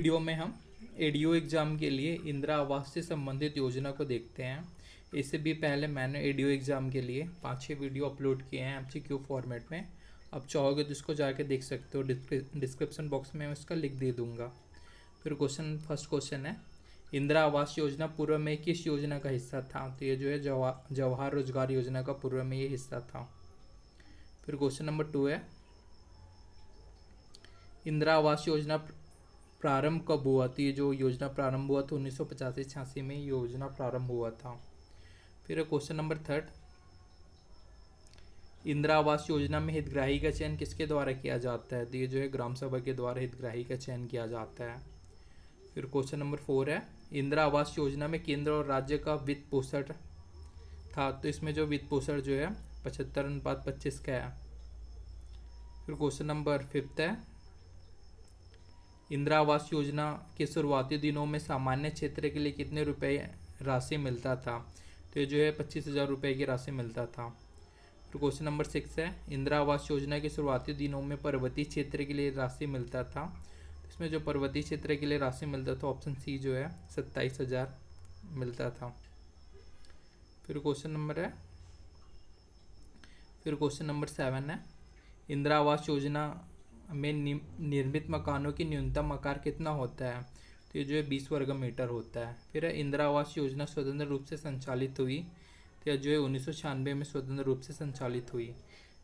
Video में हम ADO exam के लिए इंदिरा आवास से संबंधित योजना को देखते हैं। इससे भी पहले मैंने एडीओ एग्ज़ाम के लिए 5-6 वीडियो अपलोड किए हैं एमसीक्यू फॉर्मेट में। अब चाहोगे तो इसको जाके देख सकते हो, डिस्क्रिप्शन बॉक्स में इसका लिंक दे दूंगा। फिर फर्स्ट क्वेश्चन है, इंदिरा आवास योजना पूर्व में किस योजना का हिस्सा था? तो ये जो है जवाहर रोजगार योजना का पूर्व में ये हिस्सा था। फिर क्वेश्चन नंबर 2 है, इंदिरा आवास योजना प्रारंभ कब हुआ? तो ये जो योजना प्रारंभ हुआ था 1985-86 में योजना प्रारंभ हुआ था। फिर क्वेश्चन नंबर 3, इंदिरा आवास योजना में हितग्राही का चयन किसके द्वारा किया जाता है? तो ये जो है ग्राम सभा के द्वारा हितग्राही का चयन किया जाता है। फिर क्वेश्चन नंबर 4 है, इंदिरा आवास योजना में केंद्र और राज्य का वित्त पोषण था, तो इसमें जो वित्त पोषण जो है 75:25 का है। फिर क्वेश्चन नंबर 5 है, इंदिरा आवास योजना के शुरुआती दिनों में सामान्य क्षेत्र के लिए कितने रुपए राशि मिलता था? तो ये जो है 25,000 रुपये की राशि मिलता था। फिर क्वेश्चन नंबर 6 है, इंदिरा आवास योजना के शुरुआती दिनों में पर्वतीय क्षेत्र के लिए राशि मिलता था, इसमें जो पर्वतीय क्षेत्र के लिए राशि मिलता था ऑप्शन सी जो है 27,000 मिलता था। फिर क्वेश्चन नंबर 7 है, इंदिरा आवास योजना में निर्मित मकानों की न्यूनतम आकार कितना होता है? तो ये जो है 20 वर्ग मीटर होता है। फिर इंदिरा आवास योजना स्वतंत्र रूप से संचालित हुई, तो यह जो है 1996 में स्वतंत्र रूप से संचालित हुई।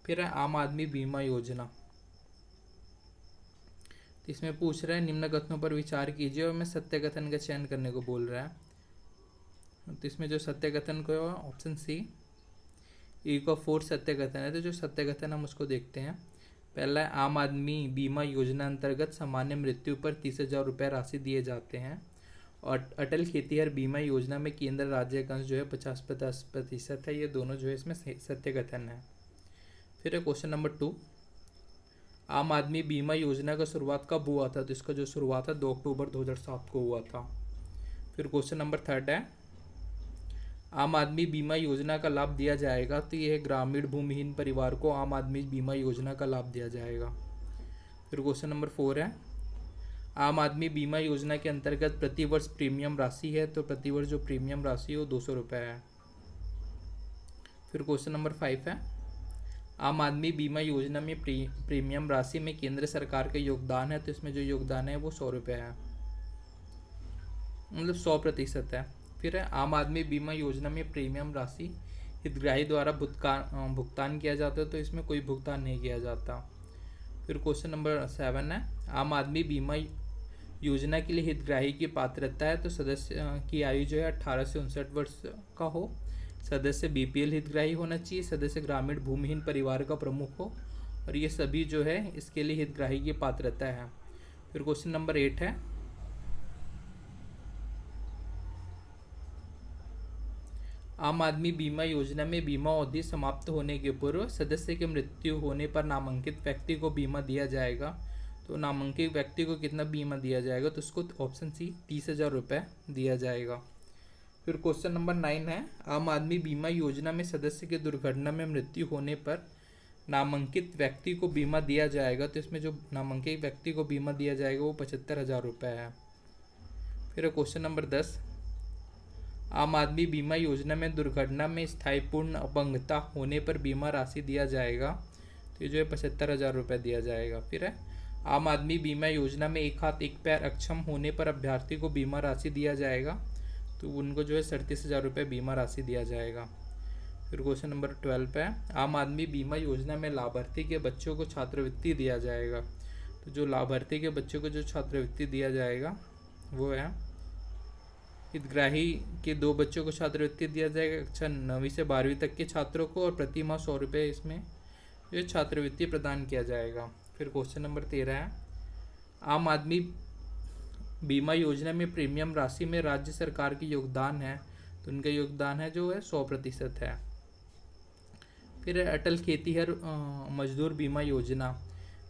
फिर आम आदमी बीमा योजना, तो इसमें पूछ रहा है निम्न कथनों पर विचार कीजिए और मैं सत्य कथन का चयन करने को बोल रहा है। तो इसमें जो सत्य कथन को ऑप्शन सी E/4 सत्य कथन है। तो जो सत्य कथन हम उसको देखते हैं। पहला है, आम आदमी बीमा योजना अंतर्गत सामान्य मृत्यु पर 30,000 रुपये राशि दिए जाते हैं और अटल खेतिहर बीमा योजना में केंद्र राज्य का अंश जो है 50% है। ये दोनों जो है इसमें सत्य कथन है। फिर है क्वेश्चन नंबर 2, आम आदमी बीमा योजना का शुरुआत कब हुआ था? तो इसका जो शुरुआत है 2 अक्टूबर 2007 को हुआ था। फिर क्वेश्चन नंबर 3 है, आम आदमी बीमा योजना का लाभ दिया जाएगा, तो यह ग्रामीण भूमिहीन परिवार को आम आदमी बीमा योजना का लाभ दिया जाएगा। फिर क्वेश्चन नंबर 4 है, आम आदमी बीमा योजना के अंतर्गत प्रति वर्ष प्रीमियम राशि है, तो प्रति वर्ष जो प्रीमियम राशि है वो 200 रुपये है। फिर क्वेश्चन नंबर 5 है, आम आदमी बीमा योजना में प्रीमियम राशि में केंद्र सरकार का योगदान है, तो इसमें जो योगदान है वो 100 रुपये है, मतलब 100% है। फिर है, आम आदमी बीमा योजना में प्रीमियम राशि हितग्राही द्वारा भुगतान किया जाता है, तो इसमें कोई भुगतान नहीं किया जाता। फिर क्वेश्चन नंबर 7 है, आम आदमी बीमा योजना के लिए हितग्राही की पात्रता है, तो सदस्य की आयु जो है 18 से 59 वर्ष का हो, सदस्य बीपीएल हितग्राही होना चाहिए, सदस्य ग्रामीण भूमिहीन परिवार का प्रमुख हो, और ये सभी जो है इसके लिए हितग्राही की पात्रता है। फिर क्वेश्चन नंबर 8 है, आम आदमी बीमा योजना में बीमा अवधि समाप्त होने के पूर्व सदस्य की मृत्यु होने पर नामांकित व्यक्ति को बीमा दिया जाएगा, तो नामांकित व्यक्ति को कितना बीमा दिया जाएगा? तो उसको ऑप्शन सी 30,000 रुपये दिया जाएगा। फिर क्वेश्चन नंबर 9 है, आम आदमी बीमा योजना में सदस्य की दुर्घटना में मृत्यु होने पर नामांकित व्यक्ति को बीमा दिया जाएगा, तो इसमें जो नामांकित व्यक्ति को बीमा दिया जाएगा वो 75,000 रुपये है। फिर क्वेश्चन नंबर 10, आम आदमी बीमा योजना में दुर्घटना में स्थायी पूर्ण अपंगता होने पर बीमा राशि दिया जाएगा, तो ये जो है 75,000 रुपये दिया जाएगा। फिर है, आम आदमी बीमा योजना में एक हाथ एक पैर अक्षम होने पर अभ्यर्थी को बीमा राशि दिया जाएगा, तो उनको जो है 37,000 रुपये बीमा राशि दिया जाएगा। फिर क्वेश्चन नंबर 12 है, आम आदमी बीमा योजना में लाभार्थी के बच्चों को छात्रवृत्ति दिया जाएगा, तो जो लाभार्थी के बच्चों को जो छात्रवृत्ति दिया जाएगा वो है, हितग्राही के 2 बच्चों को छात्रवृत्ति दिया जाएगा, कक्षा 9वीं से 12वीं तक के छात्रों को, और प्रति माह 100 रुपये इसमें जो छात्रवृत्ति प्रदान किया जाएगा। फिर क्वेश्चन नंबर 13 है, आम आदमी बीमा योजना में प्रीमियम राशि में राज्य सरकार की योगदान है, तो उनका योगदान है जो है 100% है। फिर अटल खेतिहर मजदूर बीमा योजना,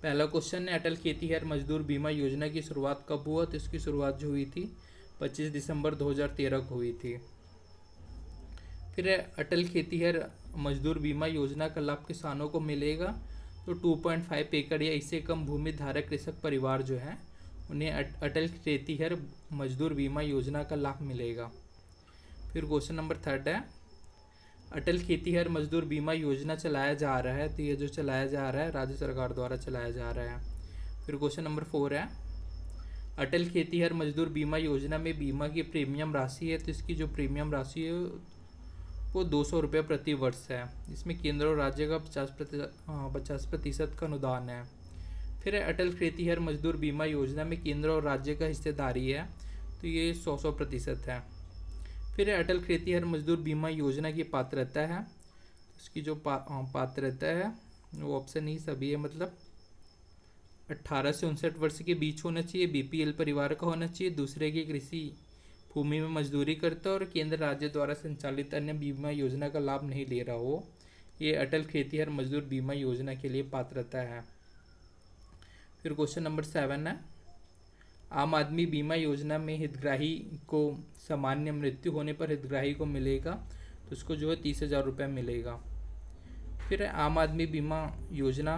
पहला क्वेश्चन है, अटल खेतिहर मजदूर बीमा योजना की शुरुआत कब हुआ? तो इसकी शुरुआत जो हुई थी 25 दिसंबर 2013 को हुई थी। फिर अटल खेतिहर मजदूर बीमा योजना का लाभ किसानों को मिलेगा, तो 2.5 एकड़ या इससे कम भूमि धारक कृषक परिवार जो है उन्हें अटल खेतिहर मजदूर बीमा योजना का लाभ मिलेगा। फिर क्वेश्चन नंबर 3 है, अटल खेतिहर मजदूर बीमा योजना चलाया जा रहा है, तो ये जो चलाया जा रहा है राज्य सरकार द्वारा चलाया जा रहा है। फिर क्वेश्चन नंबर 4 है, अटल खेतिहर मजदूर बीमा योजना में बीमा की प्रीमियम राशि है, तो इसकी जो प्रीमियम राशि है वो 200 रुपये प्रति वर्ष है। इसमें केंद्र और राज्य का 50% का अनुदान है। फिर अटल खेतिहर मजदूर बीमा योजना में केंद्र और राज्य का हिस्सेदारी है, तो ये 100% है। फिर अटल खेतिहर मजदूर बीमा योजना की पात्रता है, इसकी जो पात्रता है वो ऑप्शन ही सभी है, मतलब 18 से 59 वर्ष के बीच होना चाहिए, बीपीएल परिवार का होना चाहिए, दूसरे की कृषि भूमि में मजदूरी करता और केंद्र राज्य द्वारा संचालित अन्य बीमा योजना का लाभ नहीं ले रहा हो, ये अटल खेतिहर मजदूर बीमा योजना के लिए पात्रता है। फिर क्वेश्चन नंबर 7 है, आम आदमी बीमा योजना में हितग्राही को सामान्य मृत्यु होने पर हितग्राही को मिलेगा, तो उसको जो है 30,000 रुपये मिलेगा। फिर आम आदमी बीमा योजना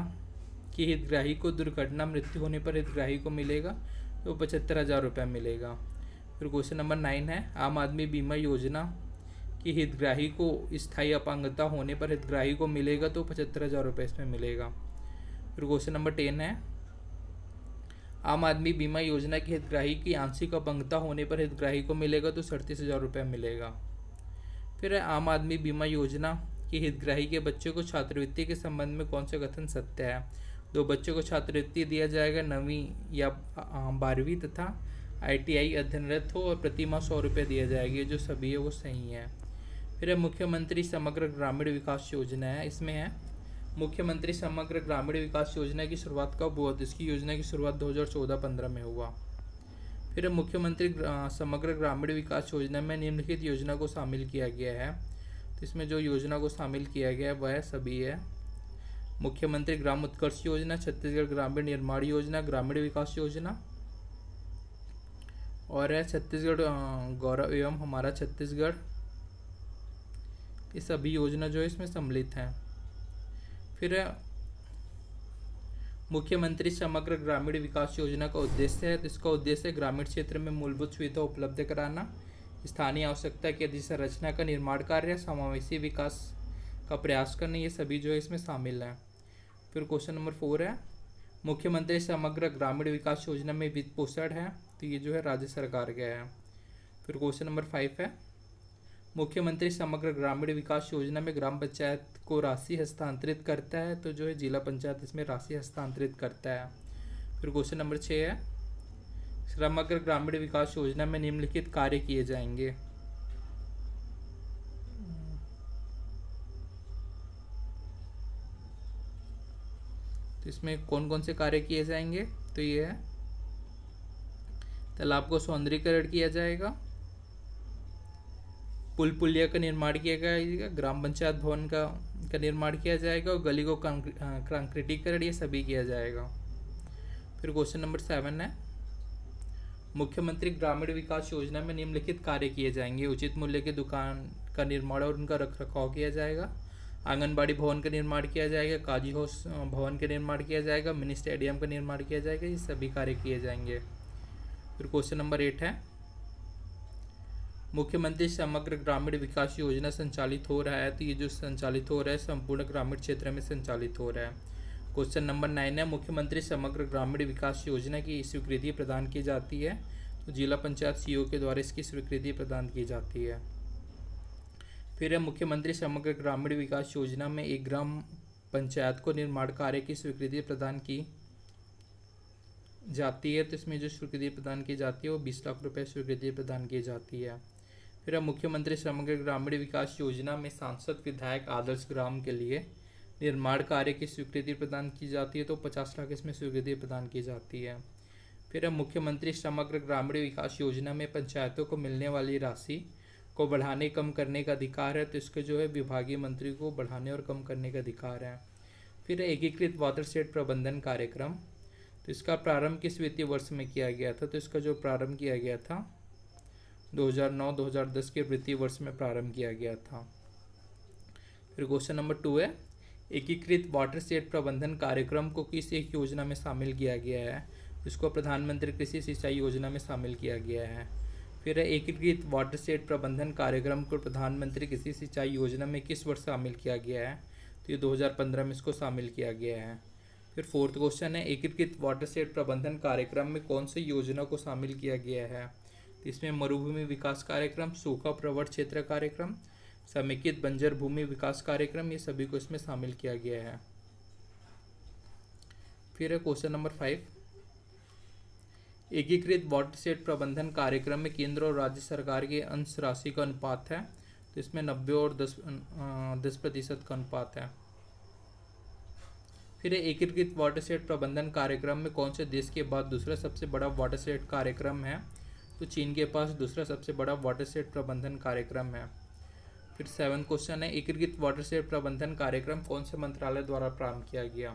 की हितग्राही को दुर्घटना मृत्यु होने पर हितग्राही को मिलेगा, तो 75,000 रुपये मिलेगा। फिर क्वेश्चन नंबर 9 है, आम आदमी बीमा योजना की हितग्राही को स्थायी अपांगता होने पर हितग्राही को मिलेगा, तो 75,000 रुपये इसमें मिलेगा। फिर क्वेश्चन नंबर 10 है, आम आदमी बीमा योजना की हितग्राही की आंशिक अपंगता होने पर हितग्राही को मिलेगा, तो 37,000 रुपये मिलेगा। फिर आम आदमी बीमा योजना की हितग्राही के बच्चों को छात्रवृत्ति के संबंध में कौन सा कथन सत्य है? 2 बच्चों को छात्रवृत्ति दिया जाएगा, 9वीं या 12वीं तथा ITI अध्ययनरत हो, और प्रति माह 100 रुपये दिया जाएगा, ये जो सभी है वो सही है। फिर मुख्यमंत्री समग्र ग्रामीण विकास योजना है, इसमें है मुख्यमंत्री समग्र ग्रामीण विकास योजना की शुरुआत कब हुआ? तो इसकी योजना की शुरुआत 2014-15 में हुआ। फिर मुख्यमंत्री समग्र ग्रामीण विकास योजना में निम्नलिखित योजना को शामिल किया गया है, तो इसमें जो योजना को शामिल किया गया है वह सभी है मुख्यमंत्री ग्राम उत्कर्ष योजना, छत्तीसगढ़ ग्रामीण निर्माण योजना, ग्रामीण विकास योजना, और है छत्तीसगढ़ गौरव एवं हमारा छत्तीसगढ़। ये सभी योजना जो है इसमें सम्मिलित हैं। फिर मुख्यमंत्री समग्र ग्रामीण विकास योजना का उद्देश्य है, तो इसका उद्देश्य ग्रामीण क्षेत्र में मूलभूत सुविधा उपलब्ध कराना, स्थानीय आवश्यकता की अधिसंरचना का निर्माण कार्य, समावेशी विकास का प्रयास करना, ये सभी जो है इसमें शामिल हैं। फिर क्वेश्चन नंबर 4 है, मुख्यमंत्री समग्र ग्रामीण विकास योजना में वित्त पोषण है, तो ये जो है राज्य सरकार का है। फिर क्वेश्चन नंबर 5 है, मुख्यमंत्री समग्र ग्रामीण विकास योजना में ग्राम पंचायत को राशि हस्तांतरित करता है, तो जो है जिला पंचायत इसमें राशि हस्तांतरित करता है। फिर क्वेश्चन नंबर 6 है, समग्र ग्रामीण विकास योजना में निम्नलिखित कार्य किए जाएंगे। तो इसमें कौन कौन से कार्य किए जाएंगे? तो ये है, तालाब को सौंदर्यीकरण किया जाएगा, पुल पुलिया का निर्माण किया जाएगा, ग्राम पंचायत भवन का निर्माण किया जाएगा, और गली को कंक्रीटीकरण, ये सभी किया जाएगा। फिर क्वेश्चन नंबर 7 है, मुख्यमंत्री ग्रामीण विकास योजना में निम्नलिखित कार्य किए जाएंगे। उचित मूल्य की दुकान का निर्माण और उनका रखरखाव किया जाएगा, आंगनबाड़ी भवन का निर्माण किया जाएगा, काजी हाउस भवन का निर्माण किया जाएगा, मिनी स्टेडियम का निर्माण किया जाएगा, ये सभी कार्य किए जाएंगे। फिर क्वेश्चन नंबर 8 है, मुख्यमंत्री समग्र ग्रामीण विकास योजना संचालित हो रहा है, तो ये जो संचालित हो रहा है संपूर्ण ग्रामीण क्षेत्र में संचालित हो रहा है। क्वेश्चन नंबर 9 है, मुख्यमंत्री समग्र ग्रामीण विकास योजना की स्वीकृति प्रदान की जाती है, तो जिला पंचायत CO के द्वारा इसकी स्वीकृति प्रदान की जाती है। फिर है, मुख्यमंत्री समग्र ग्रामीण विकास योजना में एक ग्राम पंचायत को निर्माण कार्य की स्वीकृति प्रदान की जाती है, तो इसमें जो स्वीकृति प्रदान की जाती है वो 20 लाख रुपये स्वीकृति प्रदान की जाती है। फिर मुख्यमंत्री समग्र ग्रामीण विकास योजना में सांसद विधायक आदर्श ग्राम के लिए निर्माण कार्य की स्वीकृति प्रदान की जाती है, तो 50 लाख इसमें स्वीकृति प्रदान की जाती है। फिर मुख्यमंत्री समग्र ग्रामीण विकास योजना में पंचायतों को मिलने वाली राशि को बढ़ाने कम करने का अधिकार है, तो इसके जो है विभागीय मंत्री को बढ़ाने और कम करने का अधिकार है। फिर एकीकृत वाटरशेड प्रबंधन कार्यक्रम, तो इसका प्रारंभ किस वित्तीय वर्ष में किया गया था? तो इसका जो प्रारंभ किया गया था 2009-2010 के वित्तीय वर्ष में प्रारंभ किया गया था। फिर क्वेश्चन नंबर 2 है, एकीकृत वाटरशेड प्रबंधन कार्यक्रम को किस एक योजना में शामिल किया गया है? इसको प्रधानमंत्री कृषि सिंचाई योजना में शामिल किया गया है। फिर है एकीकृत वाटरशेड प्रबंधन कार्यक्रम को प्रधानमंत्री कृषि सिंचाई योजना में किस वर्ष शामिल किया गया है? तो ये 2015 में इसको शामिल किया गया है। फिर फोर्थ क्वेश्चन है एकीकृत वाटरशेड प्रबंधन कार्यक्रम में कौन सी योजना को शामिल किया गया है? तो इसमें मरुभूमि विकास कार्यक्रम, सूखा प्रवण क्षेत्र कार्यक्रम, समेकित बंजर भूमि विकास कार्यक्रम, ये सभी को इसमें शामिल किया गया है। फिर है क्वेश्चन नंबर 5, एकीकृत वाटरशेड प्रबंधन कार्यक्रम में केंद्र और राज्य सरकार के अंश राशि का अनुपात है। तो इसमें 90 और 10% का अनुपात है। फिर एकीकृत वाटरशेड प्रबंधन कार्यक्रम में कौन से देश के बाद दूसरा सबसे बड़ा वाटरशेड कार्यक्रम है? तो चीन के पास दूसरा सबसे बड़ा वाटरशेड प्रबंधन कार्यक्रम है। फिर 7 क्वेश्चन है एकीकृत वाटरशेड प्रबंधन कार्यक्रम कौन से मंत्रालय द्वारा प्रारंभ किया गया?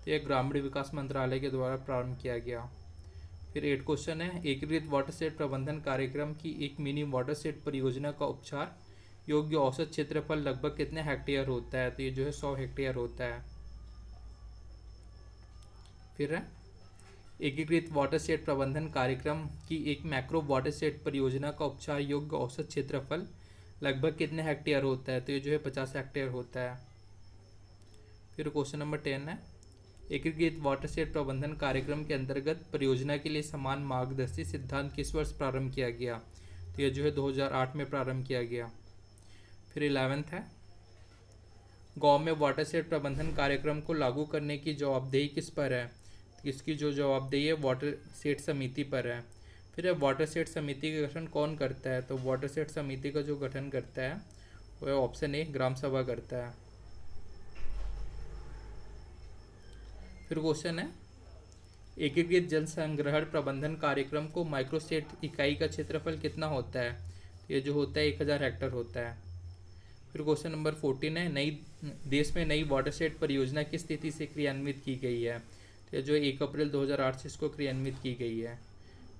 तो यह ग्रामीण विकास मंत्रालय के द्वारा प्रारंभ किया गया। फिर 8 क्वेश्चन है एकीकृत वाटरशेड प्रबंधन कार्यक्रम की एक मिनी वाटरशेड परियोजना का उपचार योग्य औसत क्षेत्रफल लगभग कितने हेक्टेयर होता है? तो ये जो है 100 हेक्टेयर होता है। फिर है एकीकृत वाटरशेड प्रबंधन कार्यक्रम की एक मैक्रो वाटरशेड परियोजना का उपचार योग्य औसत क्षेत्रफल लगभग कितने हेक्टेयर होता है? तो ये जो है 50 हेक्टेयर होता है। फिर क्वेश्चन नंबर 10 है एकीकृत वाटरशेड प्रबंधन कार्यक्रम के अंतर्गत परियोजना के लिए समान मार्गदर्शी सिद्धांत किस वर्ष प्रारंभ किया गया? तो यह जो है 2008 में प्रारंभ किया गया। फिर 11 है गांव में वाटरशेड प्रबंधन कार्यक्रम को लागू करने की जवाबदेही किस पर है? तो इसकी जो जवाबदेही है वाटरशेड समिति पर है। फिर वाटरशेड समिति का गठन कौन करता है? तो वाटरशेड समिति का जो गठन करता है वह ऑप्शन ए ग्राम सभा करता है। फिर क्वेश्चन है एकीकृत जल संग्रहण प्रबंधन कार्यक्रम को माइक्रोसेट इकाई का क्षेत्रफल कितना होता है? ये जो होता है 1000 हेक्टेयर होता है। फिर क्वेश्चन नंबर 14 है नई देश में नई वाटरशेड परियोजना किस तिथि से क्रियान्वित की गई है? तो जो 1 अप्रैल 2008 से इसको क्रियान्वित की गई है।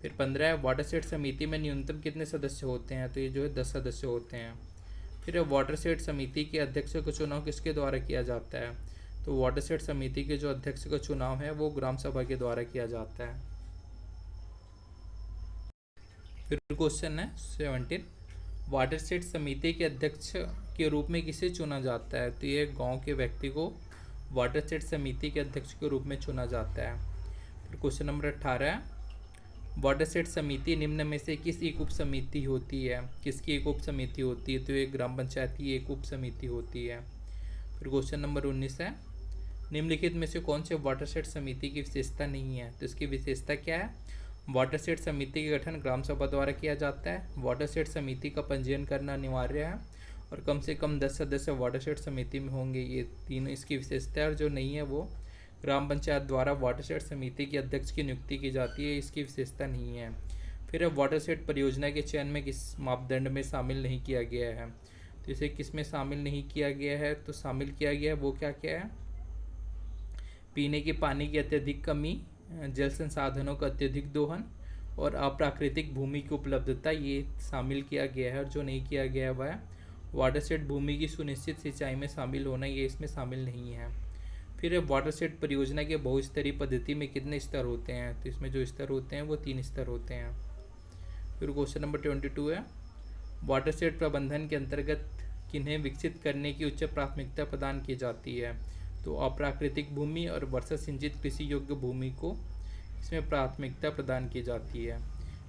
फिर 15 है वाटरशेड समिति में न्यूनतम कितने सदस्य होते हैं? तो ये जो है 10 सदस्य होते हैं। फिर वाटरशेड समिति के अध्यक्ष का चुनाव किसके द्वारा किया जाता है? तो वाटरशेड समिति के जो अध्यक्ष का चुनाव है वो ग्राम सभा के द्वारा किया जाता है। फिर क्वेश्चन है 17 वाटरशेड समिति के अध्यक्ष के रूप में किसे चुना जाता है? तो ये गांव के व्यक्ति को वाटरशेड समिति के अध्यक्ष के रूप में चुना जाता है। फिर क्वेश्चन नंबर 18 है वाटरशेड समिति निम्न में से किस एक उप समिति होती है? किसकी एक उप समिति होती है? तो ये ग्राम पंचायत की एक उप समिति होती है। फिर क्वेश्चन नंबर 19 है निम्नलिखित में से कौन से वाटरशेड समिति की विशेषता नहीं है? तो इसकी विशेषता क्या है? वाटरशेड समिति का गठन ग्राम सभा द्वारा किया जाता है, वाटरशेड समिति का पंजीयन करना अनिवार्य है और कम से कम 10 सदस्य वाटरशेड समिति में होंगे। ये तीनों इसकी विशेषता है। और जो नहीं है वो ग्राम पंचायत द्वारा वाटरशेड समिति के अध्यक्ष की नियुक्ति की जाती है, इसकी विशेषता नहीं है। फिर अब वाटरशेड परियोजना के चयन में किस मापदंड में शामिल नहीं किया गया है? तो इसे किस में शामिल नहीं किया गया है? तो शामिल किया गया है वो क्या क्या है? पीने के पानी की अत्यधिक कमी, जल संसाधनों का अत्यधिक दोहन और अप्राकृतिक भूमि की उपलब्धता, ये शामिल किया गया है। और जो नहीं किया गया है वह वाटरशेड भूमि की सुनिश्चित सिंचाई में शामिल होना, ये इसमें शामिल नहीं है। फिर वाटरशेड परियोजना के बहुस्तरीय पद्धति में कितने स्तर होते हैं? तो इसमें जो स्तर होते हैं वो 3 स्तर होते हैं। फिर क्वेश्चन नंबर 22 है वाटरशेड प्रबंधन के अंतर्गत किन्हें विकसित करने की उच्च प्राथमिकता प्रदान की जाती है? तो अप्राकृतिक भूमि और वर्षा सिंचित कृषि योग्य भूमि को इसमें प्राथमिकता प्रदान की जाती है।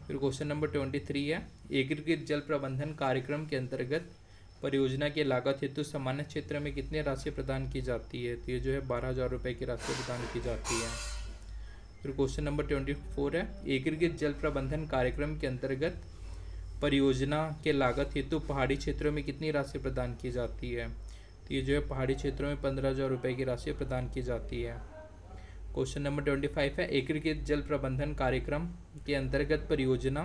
फिर क्वेश्चन नंबर 23 है एकीकृत जल प्रबंधन कार्यक्रम के अंतर्गत परियोजना की लागत हेतु सामान्य क्षेत्र में कितनी राशि प्रदान की जाती है? तो ये जो है 12,000 रुपये की राशि प्रदान की जाती है। फिर क्वेश्चन नंबर 24 है एकीकृत जल प्रबंधन कार्यक्रम के अंतर्गत परियोजना के लागत हेतु पहाड़ी क्षेत्रों में कितनी राशि प्रदान की जाती है? तो ये जो है पहाड़ी क्षेत्रों में 15,000 रुपये की राशि प्रदान की जाती है। क्वेश्चन नंबर 25 है एकीकृत जल प्रबंधन कार्यक्रम के अंतर्गत परियोजना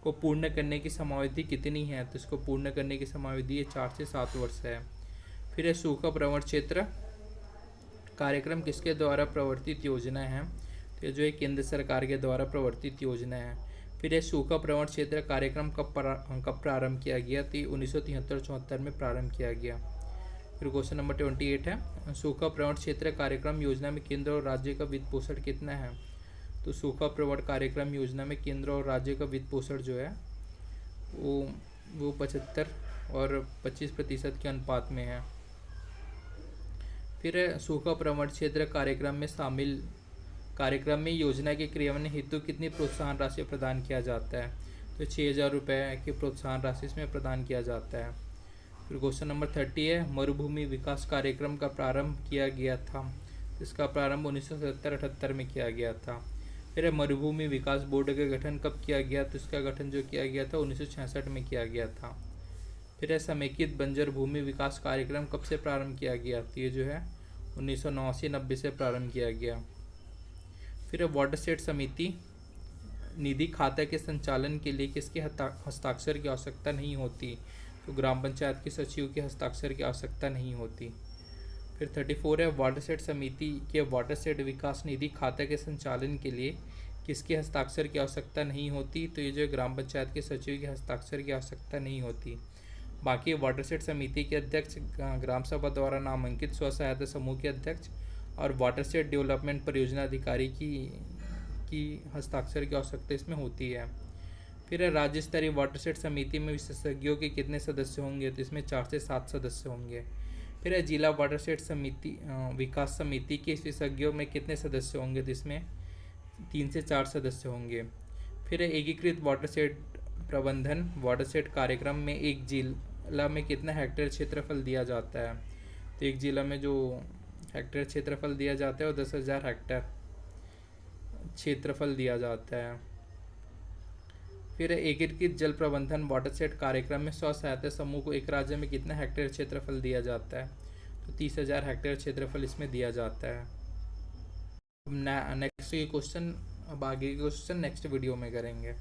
को पूर्ण करने की समयावधि कितनी है? तो इसको पूर्ण करने की समयावधि 4 से 7 वर्ष है। फिर है सूखा प्रवण क्षेत्र कार्यक्रम किसके द्वारा प्रवर्तित योजना है? तो जो है केंद्र सरकार के द्वारा प्रवर्तित योजना है। फिर है सूखा प्रवण क्षेत्र कार्यक्रम कब प्रारंभ किया गया? तो 1973-74 में प्रारंभ किया गया। फिर क्वेश्चन नंबर 28 है सूखा प्रवण क्षेत्र कार्यक्रम योजना में केंद्र और राज्य का वित्त पोषण कितना है? तो सूखा प्रवण कार्यक्रम योजना में केंद्र और राज्य का वित्त पोषण जो है वो 75 और 25% के अनुपात में है। फिर सूखा प्रवण क्षेत्र कार्यक्रम में योजना के क्रियान्वयन हेतु कितनी प्रोत्साहन राशि प्रदान किया जाता है? तो 6,000 रुपये की प्रोत्साहन राशि इसमें प्रदान किया जाता है। फिर क्वेश्चन नंबर 30 है, मरुभूमि विकास कार्यक्रम का प्रारंभ किया गया था। इसका प्रारंभ 1977-78 में किया गया था। फिर मरुभूमि विकास बोर्ड का गठन कब किया गया? तो इसका गठन जो किया गया था 1966 में किया गया था। फिर समेकित बंजर भूमि विकास कार्यक्रम कब से प्रारंभ किया गया? तो ये जो है 1989-90 से प्रारंभ किया गया। फिर वाटरशेड समिति निधि खाता के संचालन के लिए किसके हस्ताक्षर की आवश्यकता नहीं होती? तो ग्राम पंचायत के सचिव के हस्ताक्षर की आवश्यकता नहीं होती। फिर 34 है, वाटरशेड समिति के वाटरशेड विकास निधि खाता के संचालन के लिए किसके हस्ताक्षर की आवश्यकता नहीं होती? तो ये जो ग्राम पंचायत के सचिव के हस्ताक्षर की आवश्यकता नहीं होती। बाकी वाटरशेड समिति के अध्यक्ष ग्राम सभा द्वारा नामांकित स्व सहायता समूह के अध्यक्ष और वाटरशेड डेवलपमेंट परियोजना अधिकारी की हस्ताक्षर की आवश्यकता इसमें होती है। फिर राज्य स्तरीय वाटरशेड समिति में विशेषज्ञों के कितने सदस्य होंगे? तो इसमें 4 से 7 सदस्य होंगे। फिर जिला वाटरशेड समिति विकास समिति के विशेषज्ञों में कितने सदस्य होंगे? तो इसमें 3 से 4 सदस्य होंगे। फिर एकीकृत वाटरशेड प्रबंधन वाटरशेड कार्यक्रम में एक जिला में कितना हेक्टेयर क्षेत्रफल दिया जाता है? तो एक जिला में जो हेक्टेयर क्षेत्रफल दिया जाता है वो 10,000 हेक्टेयर क्षेत्रफल दिया जाता है। फिर एकीकृत जल प्रबंधन वाटरशेड कार्यक्रम में स्व सहायता समूह को एक राज्य में कितना हेक्टेयर क्षेत्रफल दिया जाता है? तो 30,000 हेक्टेयर क्षेत्रफल इसमें दिया जाता है। नेक्स्ट क्वेश्चन, अब आगे के क्वेश्चन नेक्स्ट वीडियो में करेंगे।